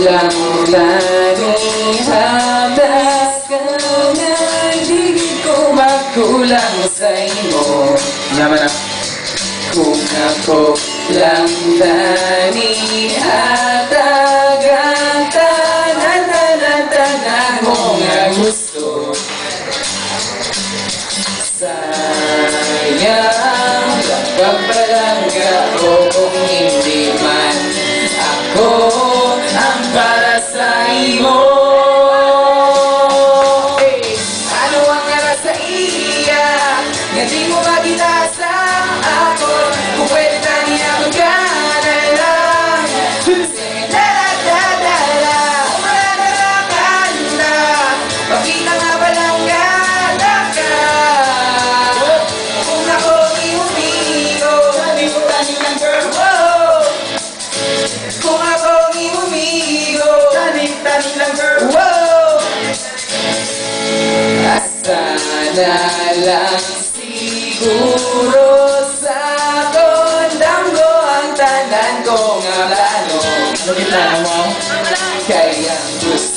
lang tani hatas ka na di ko magkulang sa imo. Naman na. Kung ako lang tani hatagang tanan mo nga gusto. Sayang pagpalangga ko kung hindi man ako ang para sa imo. Ano ang nara sa iya nga di mo magitasa ako? Kung pwede tani ako ka na lang. Da-da-da-da-da, umaranakan na, pakita nga palang gana ka. Kung ako iumigo, sabi ko tani lang girl. Kung ako iumigo, tani lang girl. Asa na lang siguro sa kondam ko ang tanan ko nga plano. Ano kita mo? Kaya gusto